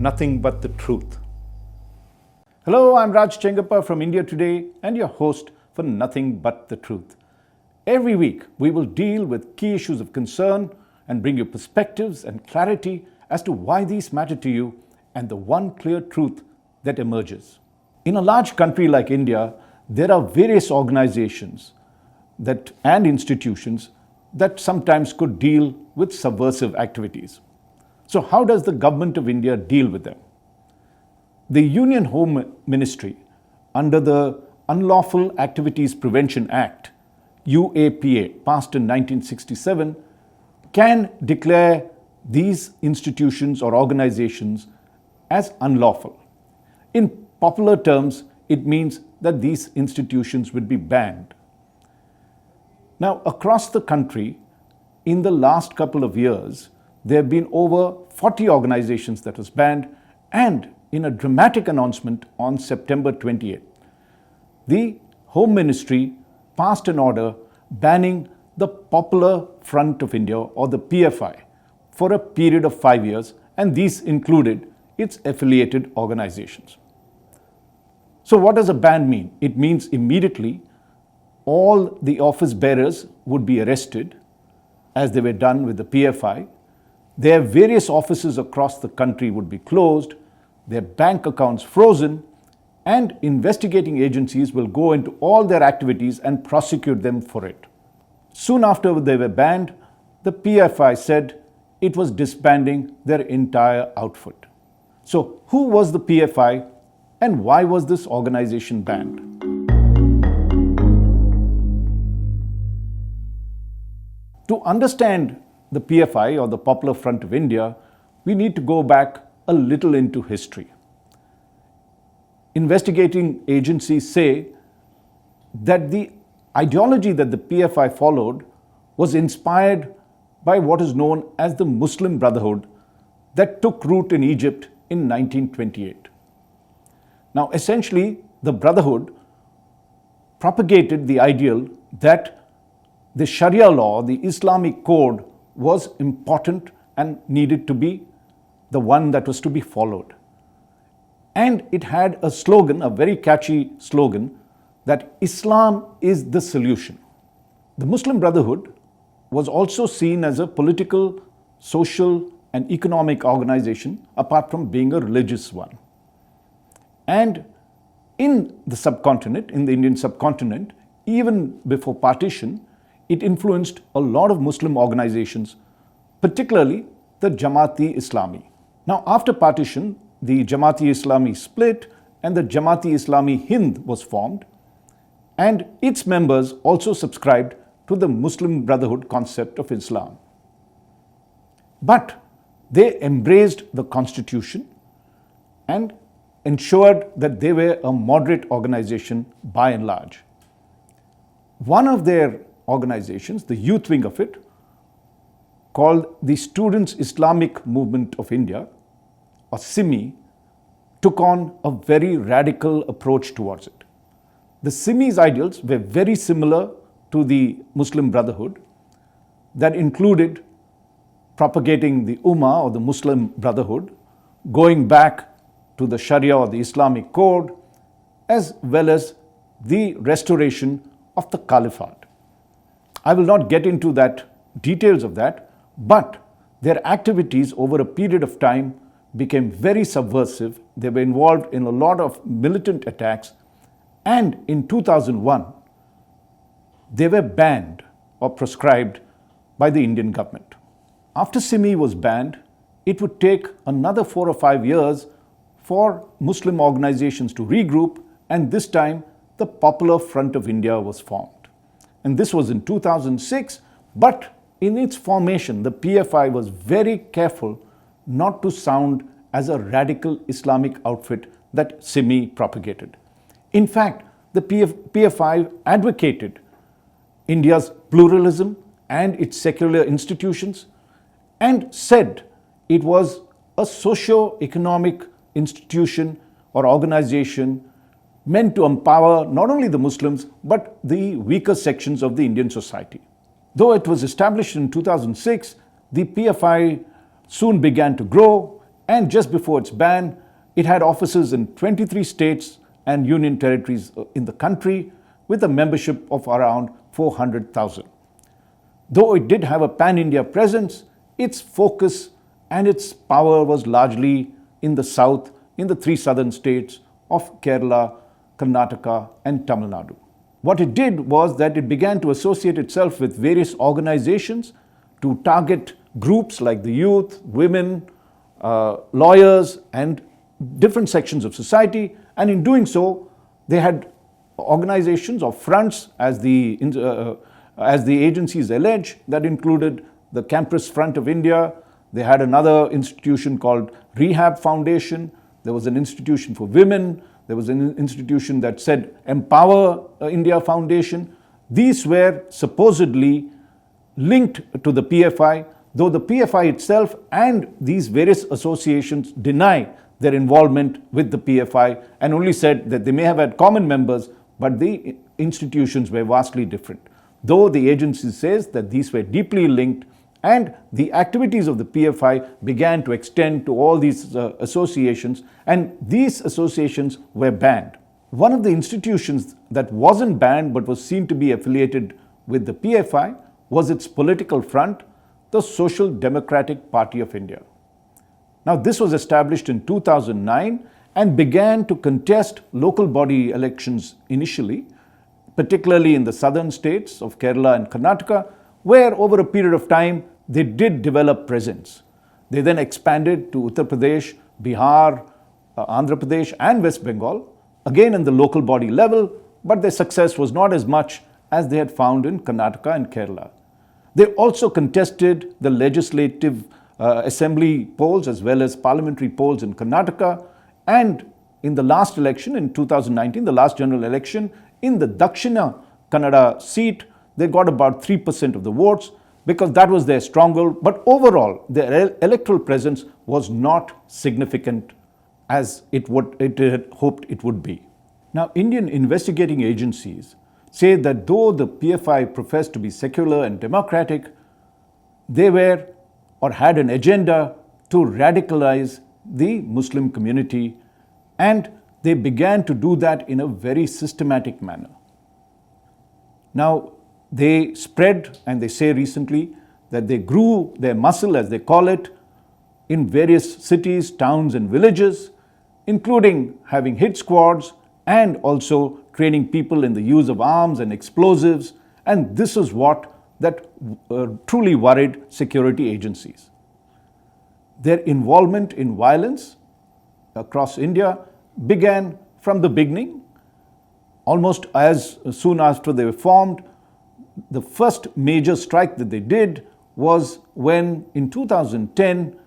nothing but the truth. Hello, I'm Raj Chengappa from India Today and your host for Nothing But the Truth. Every week, we will deal with key issues of concern and bring you perspectives and clarity as to why these matter to you and the one clear truth that emerges. In a large country like India, there are various organizations and institutions that sometimes could deal with subversive activities. So how does the government of India deal with them? The Union Home Ministry, under the Unlawful Activities Prevention Act, UAPA, passed in 1967, can declare these institutions or organizations as unlawful. In popular terms, it means that these institutions would be banned. Now, across the country, in the last couple of years, there have been over 40 organizations that was banned, and in a dramatic announcement on September 28th, the Home Ministry passed an order banning the Popular Front of India, or the PFI, for a period of 5 years, and these included its affiliated organizations. So what does a ban mean? It means immediately all the office bearers would be arrested, as they were done with the PFI. Their various offices across the country would be closed, their bank accounts frozen, and investigating agencies will go into all their activities and prosecute them for it. Soon after they were banned, the PFI said it was disbanding their entire outfit. So who was the PFI and why was this organization banned? To understand the PFI, or the Popular Front of India, we need to go back a little into history. Investigating agencies say that the ideology that the PFI followed was inspired by what is known as the Muslim Brotherhood that took root in Egypt in 1928. Now, essentially, the Brotherhood propagated the ideal that the Sharia law, the Islamic code, was important and needed to be the one that was to be followed. And it had a slogan, a very catchy slogan, that Islam is the solution. The Muslim Brotherhood was also seen as a political, social, and economic organization apart from being a religious one. And in the subcontinent, in the Indian subcontinent, even before partition, it influenced a lot of Muslim organizations, particularly the Jamaat-e-Islami. Now, after partition, the Jamaat-e-Islami split and the Jamaat-e-Islami Hind was formed, and its members also subscribed to the Muslim Brotherhood concept of Islam. But they embraced the constitution and ensured that they were a moderate organization by and large. One of their organizations, the youth wing of it, called the Students' Islamic Movement of India, or SIMI, took on a very radical approach towards it. The SIMI's ideals were very similar to the Muslim Brotherhood, that included propagating the Ummah, or the Muslim Brotherhood, going back to the Sharia or the Islamic code, as well as the restoration of the Caliphate. I will not get into details of that, but their activities over a period of time became very subversive. They were involved in a lot of militant attacks, and in 2001, they were banned or proscribed by the Indian government. After SIMI was banned, it would take another 4 or 5 years for Muslim organizations to regroup, and this time the Popular Front of India was formed. And this was in 2006, but in its formation, the PFI was very careful not to sound as a radical Islamic outfit that SIMI propagated. In fact, the PFI advocated India's pluralism and its secular institutions, and said it was a socio-economic institution or organization meant to empower not only the Muslims but the weaker sections of the Indian society. Though it was established in 2006, the PFI soon began to grow And just before its ban, it had offices in 23 states and union territories in the country with a membership of around 400,000. Though it did have a pan-India presence, its focus and its power was largely in the south, in the three southern states of Kerala, Karnataka and Tamil Nadu. What it did was that it began to associate itself with various organizations to target groups like the youth, women, lawyers and different sections of society, and in doing so they had organizations or fronts, as the agencies allege, that included the Campus Front of India. They had another institution called Rehab Foundation. There was an institution for women. There was an institution that said Empower India Foundation. These were supposedly linked to the PFI, though the PFI itself and these various associations deny their involvement with the PFI and only said that they may have had common members, but the institutions were vastly different. Though the agency says that these were deeply linked, and the activities of the PFI began to extend to all these associations, and these associations were banned. One of the institutions that wasn't banned but was seen to be affiliated with the PFI was its political front, the Social Democratic Party of India. Now, this was established in 2009 and began to contest local body elections initially, particularly in the southern states of Kerala and Karnataka, where over a period of time they did develop presence. They then expanded to Uttar Pradesh, Bihar, Andhra Pradesh and West Bengal, again in the local body level, but their success was not as much as they had found in Karnataka and Kerala. They also contested the legislative assembly polls as well as parliamentary polls in Karnataka, and in the last election in 2019, the last general election, in the Dakshina Kannada seat, they got about 3% of the votes because that was their stronghold, but overall their electoral presence was not significant as it had hoped it would be. Now, Indian investigating agencies say that though the PFI professed to be secular and democratic, they were or had an agenda to radicalize the Muslim community, and they began to do that in a very systematic manner. Now, they spread, and they say recently that they grew their muscle, as they call it, in various cities, towns and villages, including having hit squads and also training people in the use of arms and explosives. And this is what that truly worried security agencies. Their involvement in violence across India began from the beginning. Almost as soon after they were formed, the first major strike that they did was when in 2010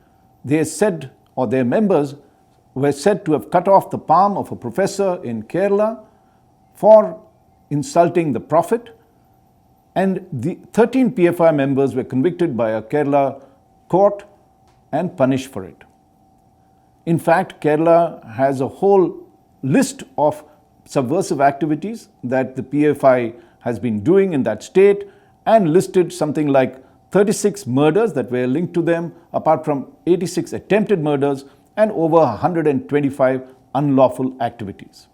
they said, or their members were said to have cut off the palm of a professor in Kerala for insulting the Prophet, and the 13 PFI members were convicted by a Kerala court and punished for it. In fact, Kerala has a whole list of subversive activities that the PFI has been doing in that state, and listed something like 36 murders that were linked to them, apart from 86 attempted murders and over 125 unlawful activities.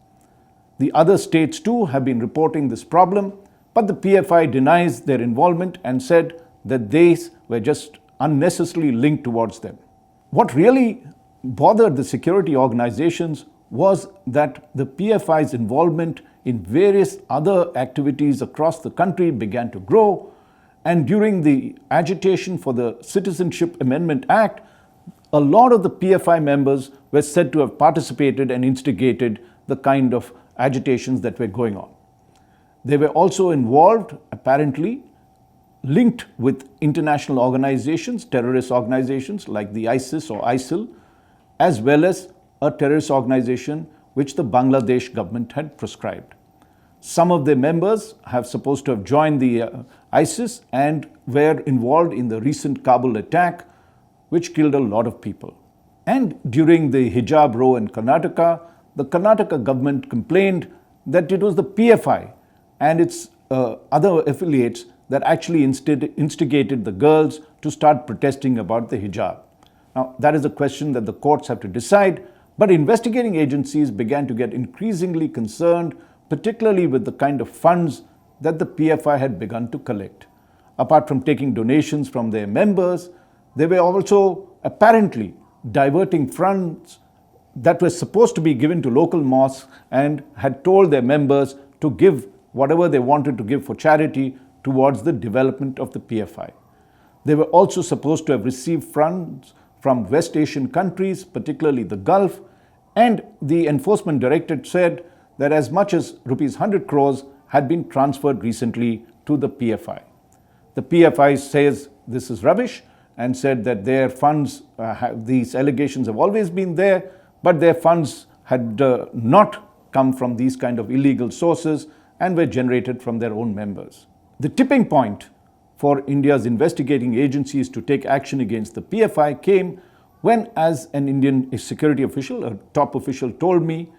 The other states too have been reporting this problem, but the PFI denies their involvement and said that these were just unnecessarily linked towards them. What really bothered the security organizations was that the PFI's involvement in various other activities across the country began to grow, and during the agitation for the Citizenship Amendment Act, a lot of the PFI members were said to have participated and instigated the kind of agitations that were going on. They were also involved, apparently, linked with international organizations, terrorist organizations like the ISIS or ISIL, as well as a terrorist organization which the Bangladesh government had proscribed. Some of their members have supposed to have joined the ISIS and were involved in the recent Kabul attack, which killed a lot of people. And during the hijab row in Karnataka, the Karnataka government complained that it was the PFI and its other affiliates that actually instigated the girls to start protesting about the hijab. Now, that is a question that the courts have to decide, but investigating agencies began to get increasingly concerned, particularly with the kind of funds that the PFI had begun to collect. Apart from taking donations from their members, they were also apparently diverting funds that were supposed to be given to local mosques and had told their members to give whatever they wanted to give for charity towards the development of the PFI. They were also supposed to have received funds from West Asian countries, particularly the Gulf, and the enforcement directorate said that as much as rupees 100 crores had been transferred recently to the PFI. The PFI says this is rubbish and said that their funds, these allegations have always been there, but their funds had not come from these kind of illegal sources and were generated from their own members. The tipping point for India's investigating agencies to take action against the PFI came when, as an Indian security official, a top official, told me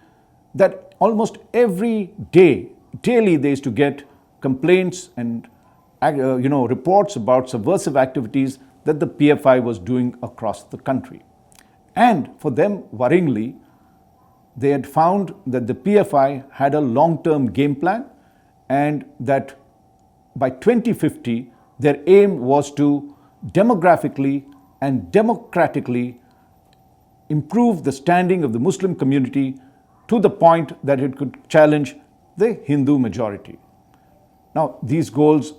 that almost every day, daily, they used to get complaints and reports about subversive activities that the PFI was doing across the country. And for them, worryingly, they had found that the PFI had a long-term game plan and that by 2050, their aim was to demographically and democratically improve the standing of the Muslim community to the point that it could challenge the Hindu majority. Now, these goals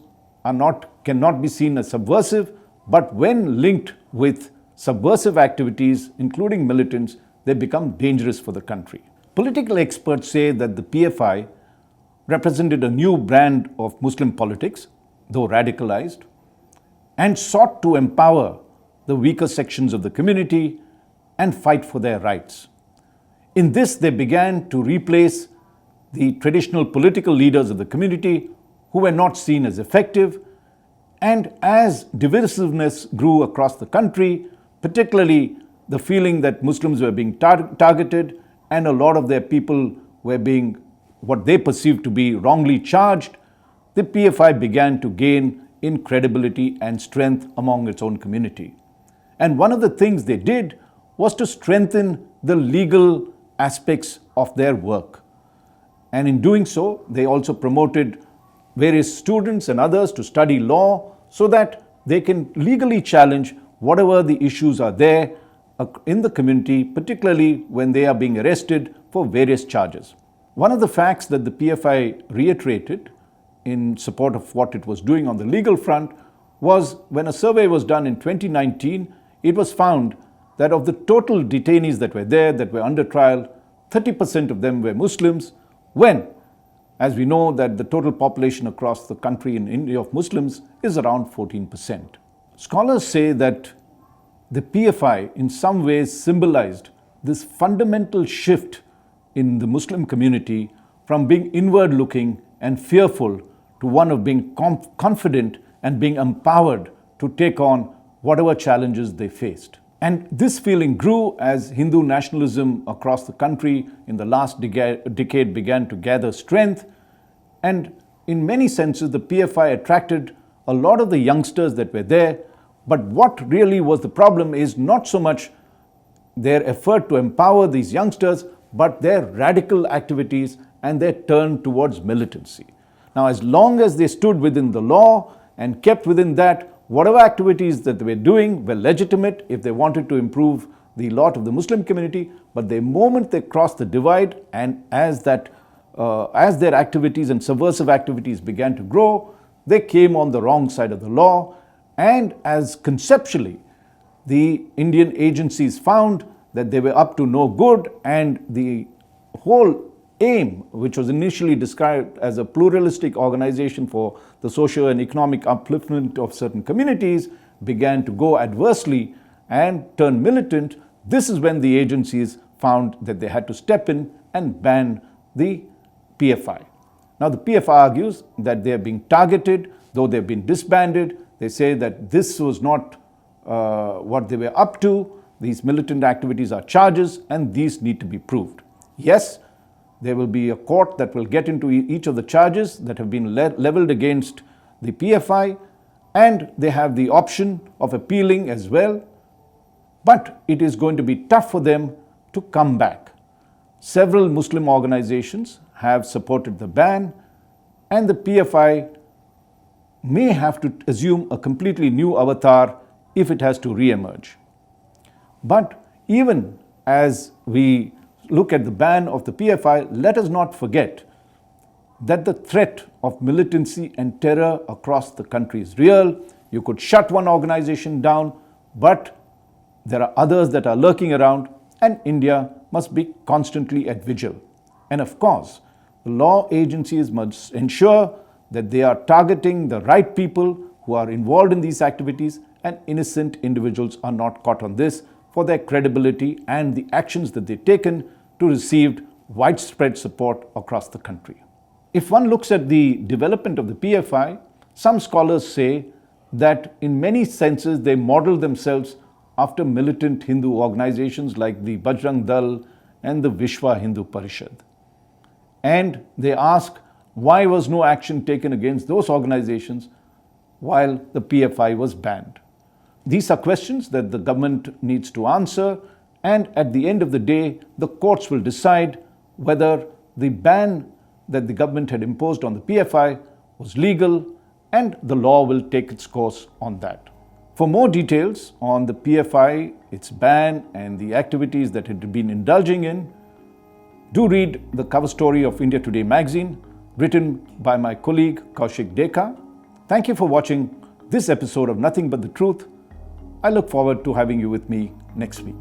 cannot be seen as subversive, but when linked with subversive activities, including militants, they become dangerous for the country. Political experts say that the PFI represented a new brand of Muslim politics, though radicalized, and sought to empower the weaker sections of the community and fight for their rights. In this, they began to replace the traditional political leaders of the community who were not seen as effective. And as divisiveness grew across the country, particularly the feeling that Muslims were being targeted and a lot of their people were being what they perceived to be wrongly charged, the PFI began to gain in credibility and strength among its own community. And one of the things they did was to strengthen the legal aspects of their work. And in doing so, they also promoted various students and others to study law so that they can legally challenge whatever the issues are there in the community, particularly when they are being arrested for various charges. One of the facts that the PFI reiterated in support of what it was doing on the legal front was when a survey was done in 2019, it was found that of the total detainees that were there, that were under trial, 30% of them were Muslims, when, as we know, that the total population across the country in India of Muslims is around 14%. Scholars say that the PFI in some ways symbolized this fundamental shift in the Muslim community from being inward-looking and fearful to one of being confident and being empowered to take on whatever challenges they faced. And this feeling grew as Hindu nationalism across the country in the last decade began to gather strength. And in many senses, the PFI attracted a lot of the youngsters that were there. But what really was the problem is not so much their effort to empower these youngsters, but their radical activities and their turn towards militancy. Now, as long as they stood within the law and kept within that, whatever activities that they were doing were legitimate if they wanted to improve the lot of the Muslim community. But the moment they crossed the divide and as their activities and subversive activities began to grow, they came on the wrong side of the law. And as conceptually, the Indian agencies found that they were up to no good, and the whole aim, which was initially described as a pluralistic organization for the socio and economic upliftment of certain communities, began to go adversely and turn militant. This is when the agencies found that they had to step in and ban the PFI. Now, the PFI argues that they are being targeted, though they've been disbanded. They say that this was not what they were up to. These militant activities are charges and these need to be proved. Yes, there will be a court that will get into each of the charges that have been leveled against the PFI, and they have the option of appealing as well. But it is going to be tough for them to come back. Several Muslim organizations have supported the ban, and the PFI may have to assume a completely new avatar if it has to re-emerge. But even as we look at the ban of the PFI, let us not forget that the threat of militancy and terror across the country is real. You could shut one organization down, but there are others that are lurking around, and India must be constantly at vigil. And of course, the law agencies must ensure that they are targeting the right people who are involved in these activities, and innocent individuals are not caught on this for their credibility and the actions that they've taken to receive widespread support across the country. If one looks at the development of the PFI, some scholars say that in many senses they model themselves after militant Hindu organizations like the Bajrang Dal and the Vishwa Hindu Parishad. And they ask, why was no action taken against those organizations while the PFI was banned? These are questions that the government needs to answer, and at the end of the day, the courts will decide whether the ban that the government had imposed on the PFI was legal, and the law will take its course on that. For more details on the PFI, its ban, and the activities that it had been indulging in, do read the cover story of India Today magazine, written by my colleague Kaushik Dekha. Thank you for watching this episode of Nothing But the Truth. I look forward to having you with me next week.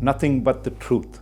Nothing but the truth.